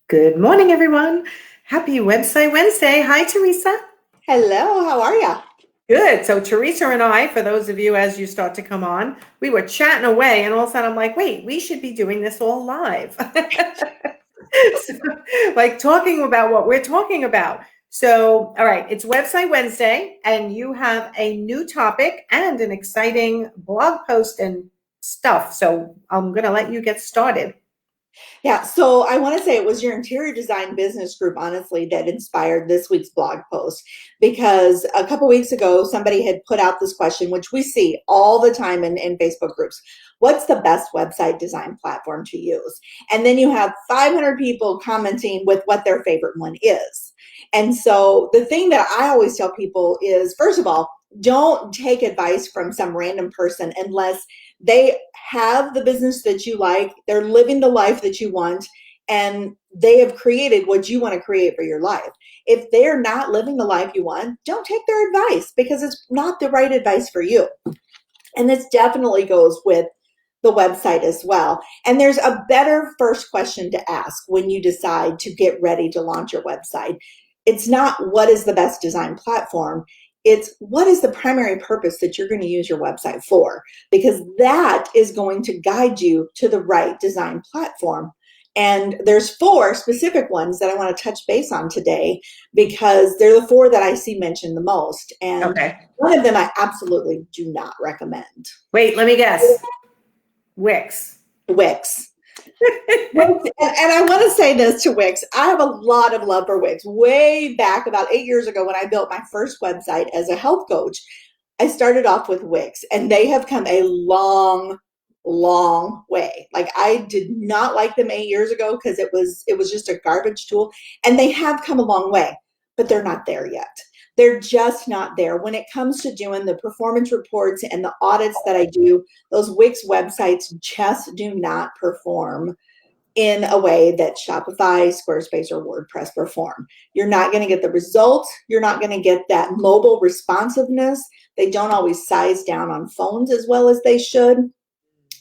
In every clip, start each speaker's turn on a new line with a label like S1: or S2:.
S1: Good morning, everyone. Happy Website Wednesday. Hi, Teresa.
S2: Hello, how are you?
S1: Good. So, Teresa and I, for those of you as you start to come on, we were chatting away, and all of a sudden I'm like, wait, we should be doing this all live. So, like talking about what we're talking about. So, all right, it's Website Wednesday, and you have a new topic and an exciting blog post and stuff. So, I'm going to let you get started.
S2: Yeah, so I want to say it was your interior design business group, honestly, that inspired this week's blog post. Because a couple weeks ago, somebody had put out this question, which we see all the time in Facebook groups. What's the best website design platform to use? And then you have 500 people commenting with what their favorite one is. And so the thing that I always tell people is, first of all, don't take advice from some random person unless they have the business that you like, they're living the life that you want, and they have created what you want to create for your life. If they're not living the life you want, don't take their advice because it's not the right advice for you. And this definitely goes with the website as well. And there's a better first question to ask when you decide to get ready to launch your website. It's not what is the best design platform. It's what is the primary purpose that you're going to use your website for, because that is going to guide you to the right design platform. And there's 4 specific ones that I want to touch base on today because they're the 4 that I see mentioned the most. And
S1: Okay.
S2: one of them I absolutely do not recommend.
S1: Wait, let me guess. Wix.
S2: Wix. And I want to say this to Wix. I have a lot of love for Wix. Way back about 8 years ago when I built my first website as a health coach, I started off with Wix, and they have come a long way. Like, I did not like them 8 years ago because it was just a garbage tool, and they have come a long way, but they're not there yet. They're just not there. When it comes to doing the performance reports and the audits that I do, those Wix websites just do not perform in a way that Shopify, Squarespace, or WordPress perform. You're not going to get the results. You're not going to get that mobile responsiveness. They don't always size down on phones as well as they should.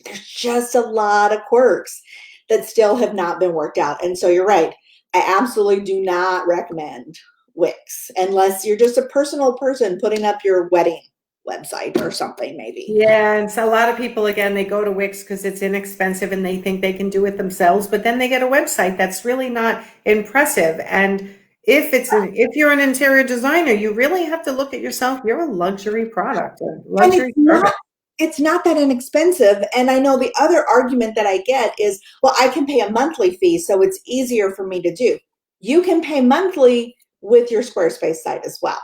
S2: There's just a lot of quirks that still have not been worked out. And so you're right. I absolutely do not recommend Wix unless you're just a personal person putting up your wedding website or something, maybe.
S1: Yeah, and so a lot of people, again, they go to Wix because it's inexpensive and they think they can do it themselves, but then they get a website that's really not impressive. And if you're an interior designer, you really have to look at yourself. You're a luxury product, a luxury service.
S2: It's not that inexpensive. And I know the other argument that I get is, well, I can pay a monthly fee, so it's easier for me to do. You can pay monthly with your Squarespace site as well.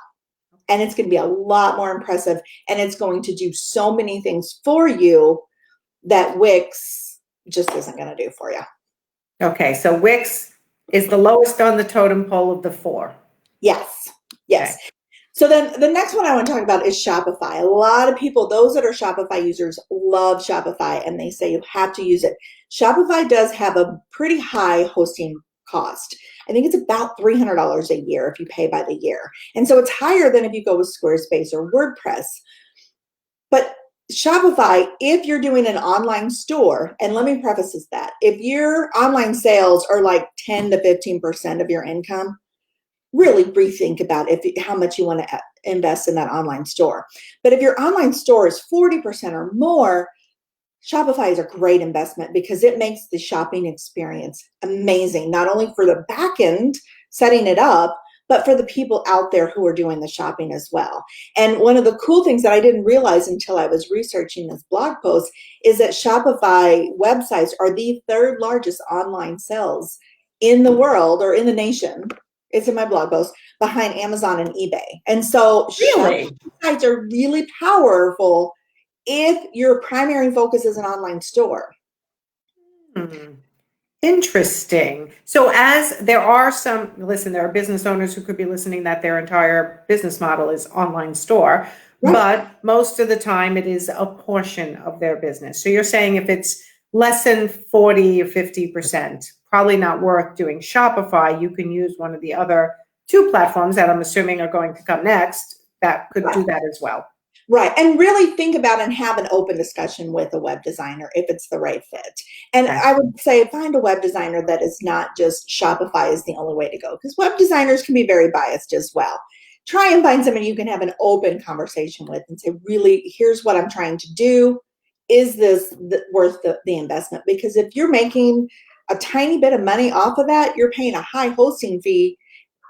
S2: And it's going to be a lot more impressive. And it's going to do so many things for you that Wix just isn't going to do for you.
S1: Okay, so Wix is the lowest on the totem pole of the 4.
S2: Yes.
S1: Okay.
S2: So then the next one I want to talk about is Shopify. A lot of people, those that are Shopify users, love Shopify and they say you have to use it. Shopify does have a pretty high hosting cost. I think it's about $300 a year if you pay by the year. And so it's higher than if you go with Squarespace or WordPress. But Shopify, if you're doing an online store, and let me preface this that, if your online sales are like 10 to 15% of your income, really rethink about how much you want to invest in that online store. But if your online store is 40% or more, Shopify is a great investment because it makes the shopping experience amazing, not only for the back end, setting it up, but for the people out there who are doing the shopping as well. And one of the cool things that I didn't realize until I was researching this blog post is that Shopify websites are the 3rd largest online sales in the world or in the nation. It's in my blog post, behind Amazon and eBay. And so
S1: Really?
S2: Shopify sites are really powerful if your primary focus is an online store.
S1: Interesting. So as there are there are business owners who could be listening that their entire business model is online store,
S2: Right.
S1: but most of the time it is a portion of their business. So you're saying if it's less than 40 or 50%, probably not worth doing Shopify. You can use one of the other 2 platforms that I'm assuming are going to come next that could do that as well.
S2: Right. And really think about and have an open discussion with a web designer if it's the right fit. And
S1: Okay.
S2: I would say find a web designer that is not just Shopify is the only way to go, because web designers can be very biased as well. Try and find someone you can have an open conversation with and say, really, here's what I'm trying to do. Is this worth the investment? Because if you're making a tiny bit of money off of that, you're paying a high hosting fee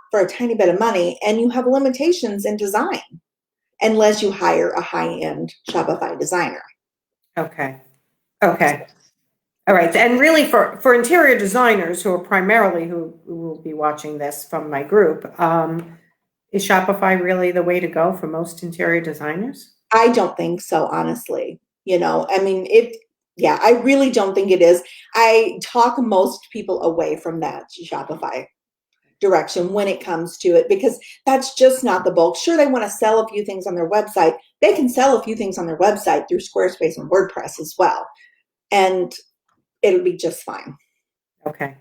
S2: for a tiny bit of money, and you have limitations in design unless you hire a high-end Shopify designer.
S1: Okay. Okay. All right. And really for interior designers who are primarily who will be watching this from my group, is Shopify really the way to go for most interior designers?
S2: I don't think so, honestly. I mean, yeah, I really don't think it is. I talk most people away from that Shopify direction when it comes to it, because that's just not the bulk. Sure, they want to sell a few things on their website. They can sell a few things on their website through Squarespace and WordPress as well. And it'll be just fine.
S1: Okay.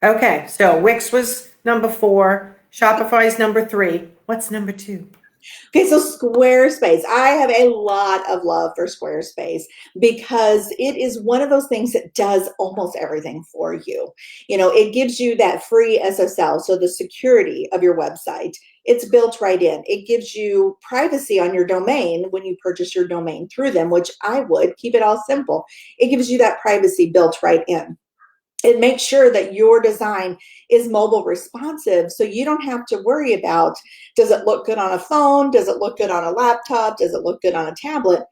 S1: Okay. So Wix was number 4. Shopify's number 3. What's number 2?
S2: Okay, so Squarespace. I have a lot of love for Squarespace because it is one of those things that does almost everything for you. It gives you that free SSL, so the security of your website. It's built right in. It gives you privacy on your domain when you purchase your domain through them, which I would keep it all simple. It gives you that privacy built right in. It makes sure that your design is mobile responsive, so you don't have to worry about, does it look good on a phone? Does it look good on a laptop? Does it look good on a tablet?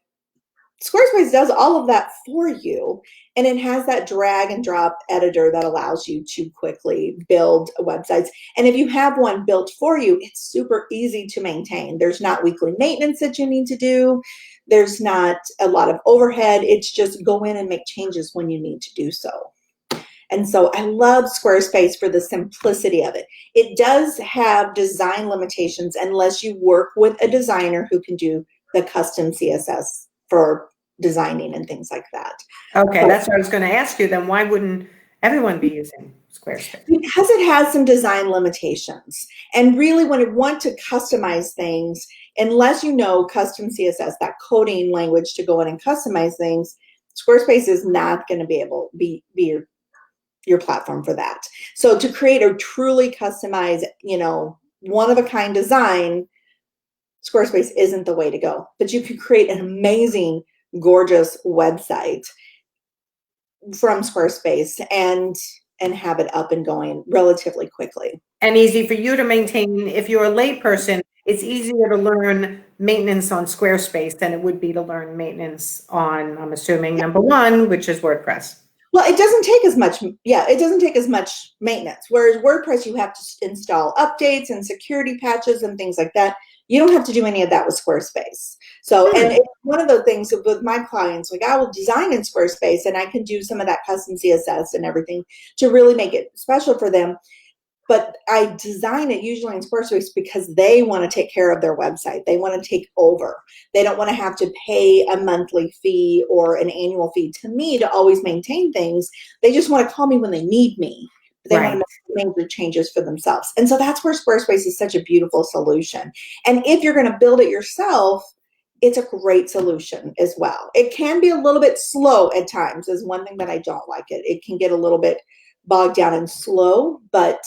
S2: Squarespace does all of that for you, and it has that drag and drop editor that allows you to quickly build websites. And if you have one built for you, it's super easy to maintain. There's not weekly maintenance that you need to do. There's not a lot of overhead. It's just go in and make changes when you need to do so. And so I love Squarespace for the simplicity of it. It does have design limitations unless you work with a designer who can do the custom CSS for designing and things like that.
S1: Okay, that's what I was going to ask you then. Why wouldn't everyone be using Squarespace?
S2: Because it has some design limitations. And really, when you want to customize things, unless you know custom CSS, that coding language to go in and customize things, Squarespace is not going to be able to be your platform for that. So to create a truly customized, one-of-a-kind design, Squarespace isn't the way to go. But you can create an amazing, gorgeous website from Squarespace and have it up and going relatively quickly.
S1: And easy for you to maintain. If you're a layperson, it's easier to learn maintenance on Squarespace than it would be to learn maintenance on, I'm assuming, number 1, which is WordPress.
S2: Well, it doesn't take as much. Yeah, it doesn't take as much maintenance. Whereas WordPress, you have to install updates and security patches and things like that. You don't have to do any of that with Squarespace. So, and it's one of the things with my clients, like I will design in Squarespace and I can do some of that custom CSS and everything to really make it special for them. But I design it usually in Squarespace because they want to take care of their website. They want to take over. They don't want to have to pay a monthly fee or an annual fee to me to always maintain things. They just want to call me when they need me. They want to make major changes for themselves. And so that's where Squarespace is such a beautiful solution. And if you're going to build it yourself, it's a great solution as well. It can be a little bit slow at times, is one thing that I don't like it. It can get a little bit bogged down and slow, but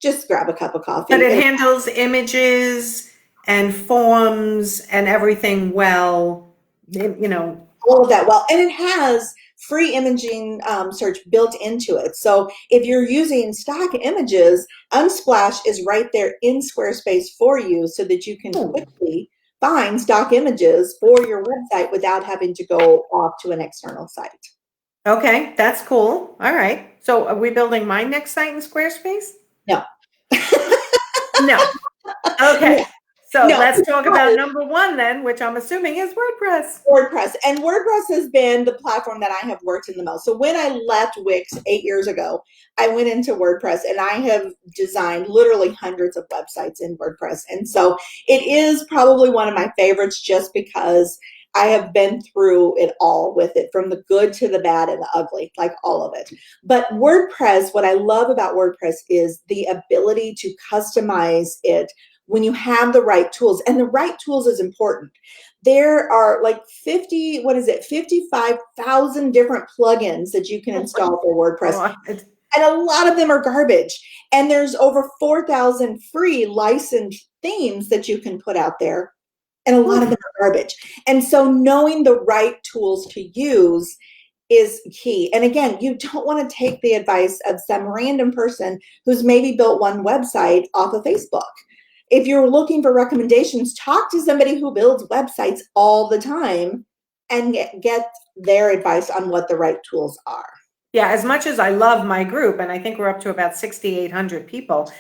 S2: just grab a cup of coffee.
S1: But it handles images and forms and everything well,
S2: all of that well. And it has free imaging search built into it. So if you're using stock images, Unsplash is right there in Squarespace for you so that you can quickly find stock images for your website without having to go off to an external site.
S1: Okay, that's cool. All right. So are we building my next site in Squarespace?
S2: No.
S1: No. Okay.
S2: Yeah.
S1: So let's talk about number 1 then, which I'm assuming is WordPress.
S2: WordPress. And WordPress has been the platform that I have worked in the most. So when I left Wix 8 years ago, I went into WordPress and I have designed literally hundreds of websites in WordPress. And so it is probably one of my favorites just because I have been through it all with it, from the good to the bad and the ugly, like all of it. But WordPress, what I love about WordPress is the ability to customize it when you have the right tools, and the right tools is important. There are like 55,000 different plugins that you can install for WordPress. And a lot of them are garbage. And there's over 4,000 free licensed themes that you can put out there. And a lot of them are garbage. And so knowing the right tools to use is key. And again, you don't want to take the advice of some random person who's maybe built one website off of Facebook. If you're looking for recommendations, talk to somebody who builds websites all the time and get their advice on what the right tools are.
S1: Yeah, as much as I love my group, and I think we're up to about 6,800 people,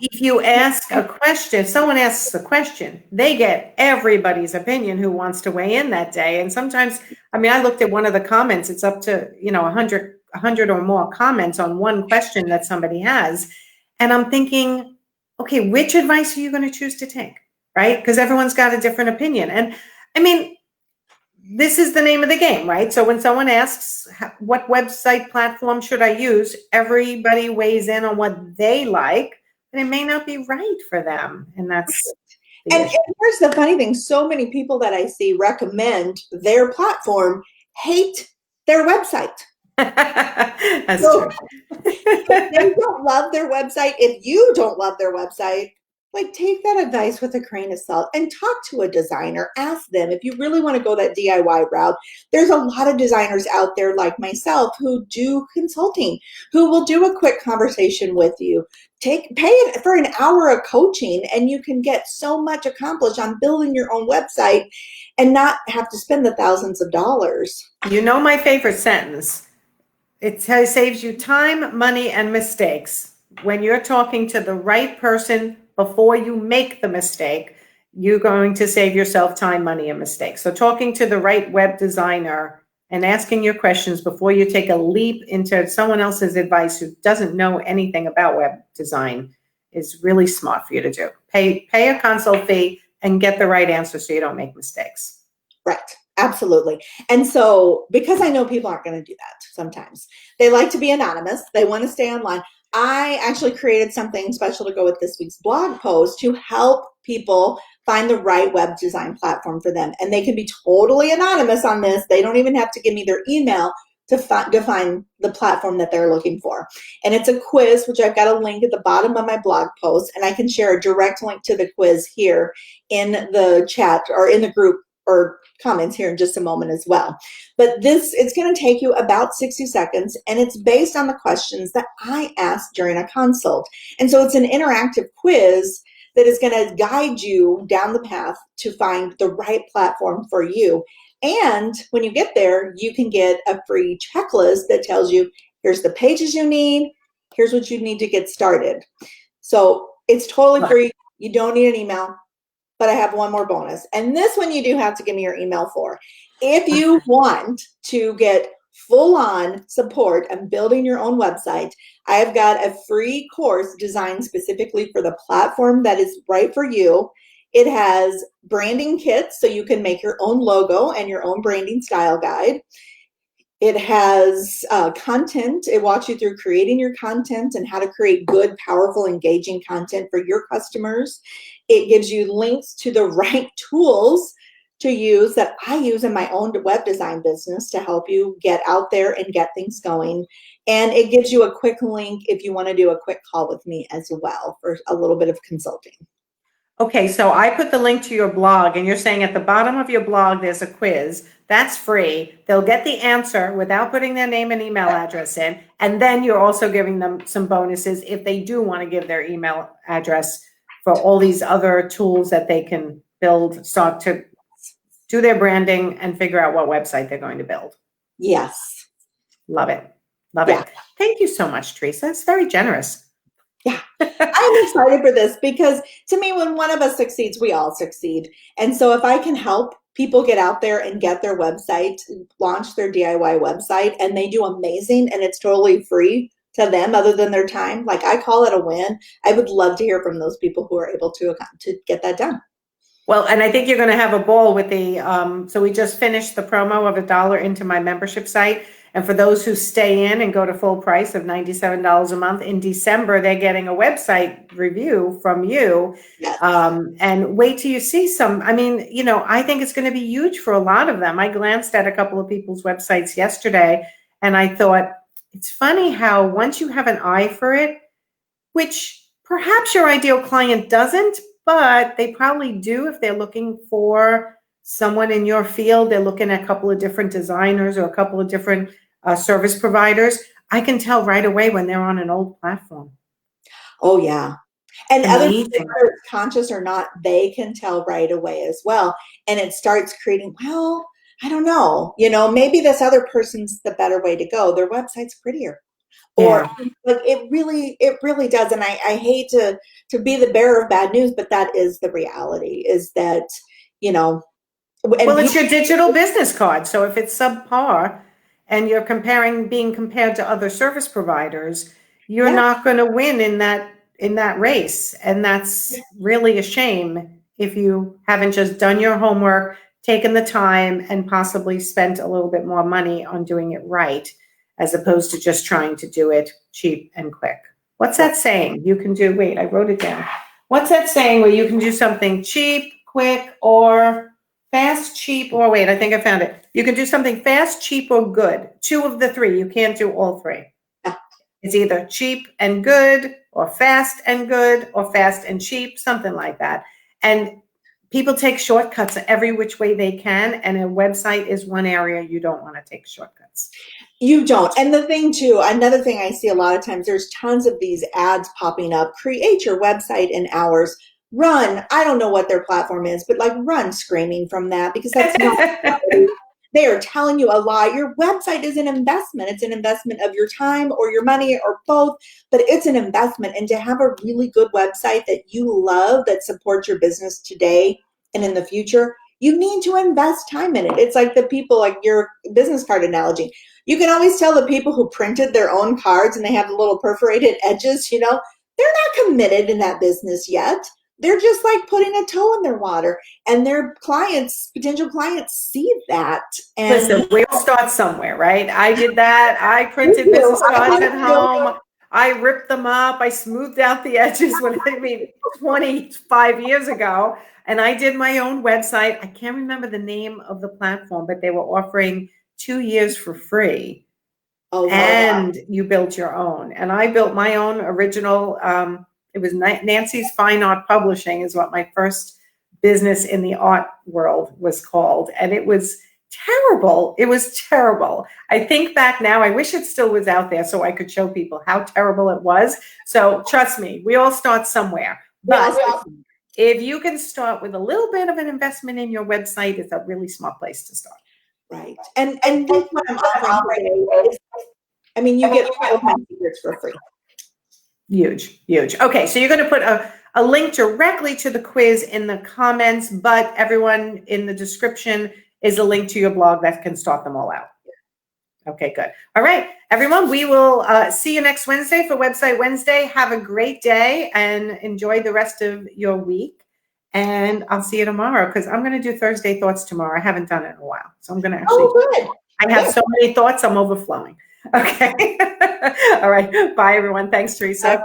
S1: if you ask a question, if someone asks a question, they get everybody's opinion who wants to weigh in that day. And sometimes, I mean, I looked at one of the comments, it's up to, 100 or more comments on one question that somebody has. And I'm thinking, okay, which advice are you going to choose to take, right? Because everyone's got a different opinion. And I mean, this is the name of the game, right? So when someone asks, what website platform should I use? Everybody weighs in on what they like, and it may not be right for them. And that's
S2: and here's the funny thing. So many people that I see recommend their platform hate their website.
S1: That's true.
S2: If they don't love their website, if you don't love their website, like, take that advice with a grain of salt and talk to a designer. Ask them if you really want to go that DIY route. There's a lot of designers out there like myself who do consulting, who will do a quick conversation with you. Pay it for an hour of coaching, and you can get so much accomplished on building your own website and not have to spend the thousands of dollars.
S1: You know my favorite sentence. It saves you time, money, and mistakes. When you're talking to the right person before you make the mistake, you're going to save yourself time, money, and mistakes. So talking to the right web designer and asking your questions before you take a leap into someone else's advice who doesn't know anything about web design is really smart for you to do. Pay a consult fee and get the right answer so you don't make mistakes.
S2: Right. Absolutely. And so, because I know people aren't going to do that sometimes, they like to be anonymous. They want to stay online. I actually created something special to go with this week's blog post to help people find the right web design platform for them. And they can be totally anonymous on this. They don't even have to give me their email to find the platform that they're looking for. And it's a quiz, which I've got a link at the bottom of my blog post. And I can share a direct link to the quiz here in the chat or in the group or comments here in just a moment as well. But it's going to take you about 60 seconds, and it's based on the questions that I asked during a consult. And so it's an interactive quiz that is going to guide you down the path to find the right platform for you. And when you get there, you can get a free checklist that tells you, here's the pages you need, here's what you need to get started. So it's totally free. You don't need an email. But I have one more bonus. And this one you do have to give me your email for. If you want to get full-on support and building your own website, I've got a free course designed specifically for the platform that is right for you. It has branding kits so you can make your own logo and your own branding style guide. It has content. It walks you through creating your content and how to create good, powerful, engaging content for your customers. It gives you links to the right tools to use that I use in my own web design business to help you get out there and get things going. And it gives you a quick link if you want to do a quick call with me as well for a little bit of consulting.
S1: Okay, so I put the link to your blog, and you're saying at the bottom of your blog there's a quiz. That's free. They'll get the answer without putting their name and email address in. And then you're also giving them some bonuses if they do want to give their email address for all these other tools that they can build, start to do their branding and figure out what website they're going to build.
S2: Yes.
S1: Love it. Love it. Thank you so much, Teresa. It's very generous.
S2: Yeah, I'm excited for this because to me, when one of us succeeds, we all succeed. And so if I can help people get out there and get their website, launch their DIY website, and they do amazing and it's totally free to them other than their time, like I call it a win. I would love to hear from those people who are able to get that done.
S1: Well, and I think you're going to have a ball with the, so we just finished the promo of $1 into my membership site. And for those who stay in and go to full price of $97 a month, in December, they're getting a website review from you.
S2: Yes.
S1: And wait till you see some. I mean, I think it's going to be huge for a lot of them. I glanced at a couple of people's websites yesterday, and I thought, it's funny how once you have an eye for it, which perhaps your ideal client doesn't, but they probably do if they're looking for someone in your field. They're looking at a couple of different designers or a couple of different service providers. I can tell right away when they're on an old platform.
S2: Oh, yeah. And other
S1: Amazing.
S2: people, whether it's conscious or not, they can tell right away as well. And it starts creating, well, I don't know, maybe this other person's the better way to go. Their website's prettier. Or like it really does. And I hate to be the bearer of bad news, but that is the reality, is that, well,
S1: it's your digital business card. So if it's subpar and you're being compared to other service providers, you're not going to win in that race. And that's really a shame if you haven't just done your homework, taken the time, and possibly spent a little bit more money on doing it right, as opposed to just trying to do it cheap and quick. What's that saying? You can do, wait, I wrote it down. What's that saying where you can do something cheap, quick, or fast, cheap, or wait, I think I found it. You can do something fast, cheap, or good. 2 of the 3. You can't do all 3. It's either cheap and good, or fast and good, or fast and cheap, something like that. And people take shortcuts every which way they can, and a website is one area you don't want to take shortcuts.
S2: You don't. And the thing too, another thing I see a lot of times, there's tons of these ads popping up. Create your website in hours. Run. I don't know what their platform is, but like run screaming from that, because that's not they are telling you a lie. Your website is an investment. It's an investment of your time or your money or both, but it's an investment. And to have a really good website that you love, that supports your business today and in the future, you need to invest time in it. It's like the people, like your business card analogy. You can always tell the people who printed their own cards and they have the little perforated edges, they're not committed in that business yet. They're just like putting a toe in their water, and their potential clients see that. And
S1: listen, we'll start somewhere, right? I did that. I printed business cards at home. I ripped them up. I smoothed out the edges 25 years ago. And I did my own website. I can't remember the name of the platform, but they were offering 2 years for free. Oh, wow. And you built your own. And I built my own original. It was Nancy's Fine Art Publishing is what my first business in the art world was called. And it was terrible. It was terrible. I think back now, I wish it still was out there so I could show people how terrible it was. So trust me, we all start somewhere. But if you can start with a little bit of an investment in your website, it's a really smart place to start.
S2: Right. And that's what I'm offering today. I mean, you get all of my secrets for free.
S1: Huge. Okay, so you're going to put a link directly to the quiz in the comments, but everyone in the description is a link to your blog that can start them all out. Okay, good. All right, everyone, we will see you next Wednesday for Website Wednesday. Have a great day and enjoy the rest of your week. And I'll see you tomorrow, because I'm going to do Thursday Thoughts tomorrow. I haven't done it in a while. So I'm going to actually.
S2: Oh, good.
S1: I have so many thoughts, I'm overflowing. Okay. All right. Bye, everyone. Thanks, Teresa.